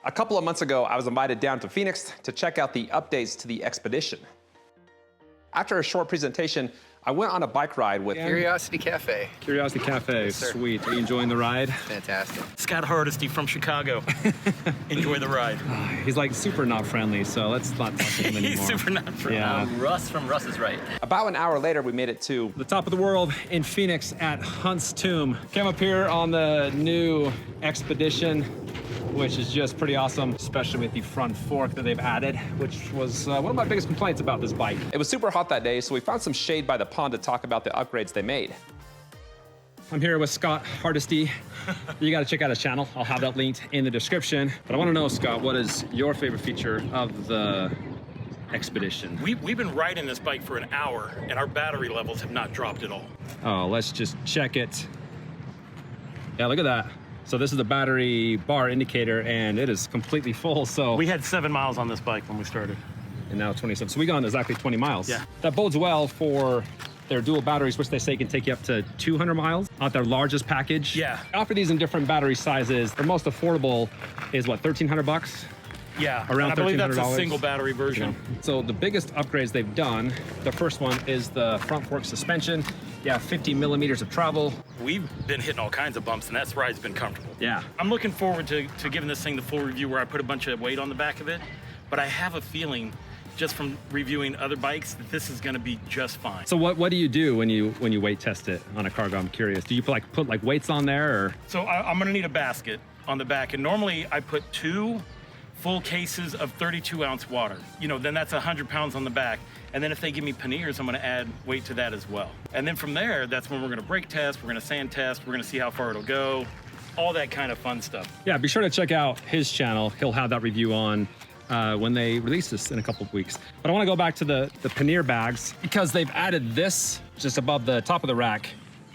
A couple of months ago, I was invited down to Phoenix to check out the updates to the XPedition. After a short presentation, I went on a bike ride with Curiosity Cafe. Curiosity Cafe, Yes, sir. sweet. Are you enjoying the ride? Fantastic. Scott Hardesty from Chicago. Enjoy the ride. He's like super not friendly, so let's not talk to him anymore. He's super not friendly. Yeah. Russ from Russ is Right. About an hour later, we made it to The top of the world in Phoenix at Hunt's Tomb. Came up here on the new XPedition, which is just pretty awesome, especially with the front fork that they've added, which was one of my biggest complaints about this bike. It was super hot that day, so we found some shade by the pond to talk about the upgrades they made. I'm here with Scott Hardesty. You gotta check out his channel. I'll have that linked in the description. But I wanna know, Scott, what is your favorite feature of the XPedition? We've been riding this bike for an hour, and our battery levels have not dropped at all. Oh, let's just check it. Yeah, look at that. So this is the battery bar indicator, and it is completely full, so. We had 7 miles on this bike when we started. And now 27. So we gone exactly 20 miles. Yeah. That bodes well for their dual batteries, which they say can take you up to 200 miles on their largest package. Yeah. They offer these in different battery sizes. The most affordable is what, 1,300 bucks? Yeah, Around and I believe that's a $1,300. single battery You version. know. So the biggest upgrades they've done, the first one is the front fork suspension. Yeah, 50 millimeters of travel. We've been hitting all kinds of bumps, and that ride's been comfortable. Yeah. I'm looking forward to giving this thing the full review where I put a bunch of weight on the back of it, but I have a feeling, just from reviewing other bikes, that this is gonna be just fine. So what do you do when you weight test it on a cargo? I'm curious. Do you put weights on there, or? So I'm gonna need a basket on the back, and normally I put 2 full cases of 32-ounce water. You know, then that's 100 pounds on the back. And then if they give me Paneers, I'm gonna add weight to that as well. And then from there, that's when we're gonna brake test, we're gonna sand test, we're gonna see how far it'll go, all that kind of fun stuff. Yeah, be sure to check out his channel. He'll have that review on when they release this in a couple of weeks. But I wanna go back to the Paneer bags because they've added this just above the top of the rack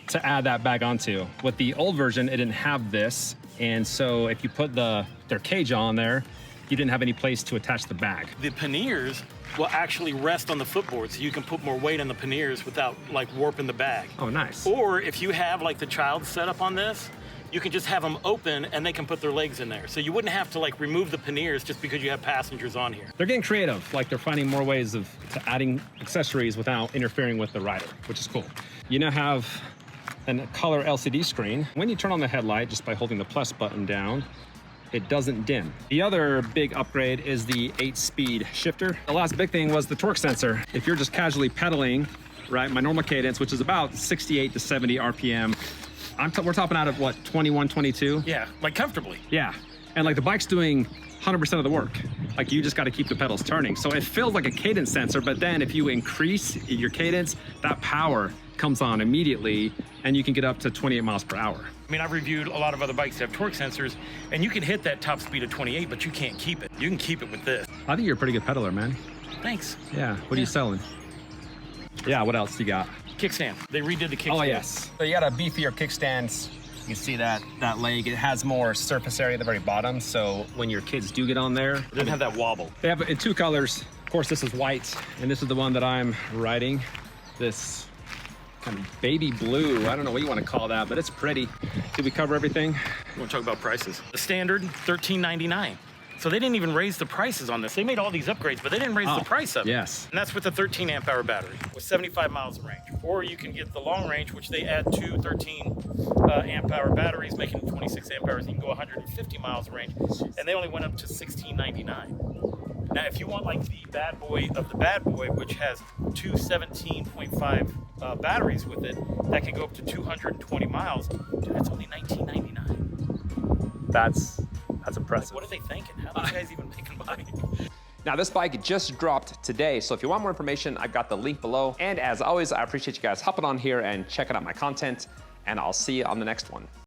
to add that bag onto. With the old version, it didn't have this. And so if you put their cage on there, you didn't have any place to attach the bag. The Paneers will actually rest on the footboard, so you can put more weight on the Paneers without like warping the bag. Oh, nice. Or if you have like the child set up on this, you can just have them open and they can put their legs in there. So you wouldn't have to like remove the Paneers just because you have passengers on here. They're getting creative, like they're finding more ways to adding accessories without interfering with the rider, which is cool. You now have a color LCD screen. When you turn on the headlight, just by holding the plus button down, it doesn't dim. The other big upgrade is the 8-speed shifter. The last big thing was the torque sensor. If you're just casually pedaling, right, my normal cadence, which is about 68 to 70 RPM, we're topping out at what, 21, 22? Yeah, like comfortably. Yeah, and like the bike's doing 100% of the work. Like you just gotta keep the pedals turning. So it feels like a cadence sensor, but then if you increase your cadence, that power comes on immediately and you can get up to 28 miles per hour. I mean, I've reviewed a lot of other bikes that have torque sensors, and you can hit that top speed of 28, but you can't keep it. You can keep it with this. I think you're a pretty good pedaler, man. Thanks. Yeah, what are you selling? Yeah, what else you got? Kickstand. They redid the kickstand. Oh, yes. So you got a beefier kickstand. You can see that leg. It has more surface area at the very bottom, so when your kids do get on there, It doesn't have that wobble. they have it in 2 colors. Of course, this is white, and this is the one that I'm riding. This kind of baby blue. I don't know what you want to call that, but it's pretty. Did we cover everything? You want to talk about prices? The standard, $13.99. So they didn't even raise the prices on this. They made all these upgrades, but they didn't raise the price of it. Yes. And that's with a 13 amp hour battery with 75 miles of range. Or you can get the long range, which they add 2 13 amp hour batteries, making it 26 amp hours. You can go 150 miles of range. And they only went up to $16.99. Now, if you want like the bad boy of the bad boy, which has 2 17.5 batteries with it, that can go up to 220 miles, dude, that's only $19.99. That's impressive. What are they thinking? How are these guys even making money? Now this bike just dropped today, so if you want more information, I've got the link below. And as always, I appreciate you guys hopping on here and checking out my content, and I'll see you on the next one.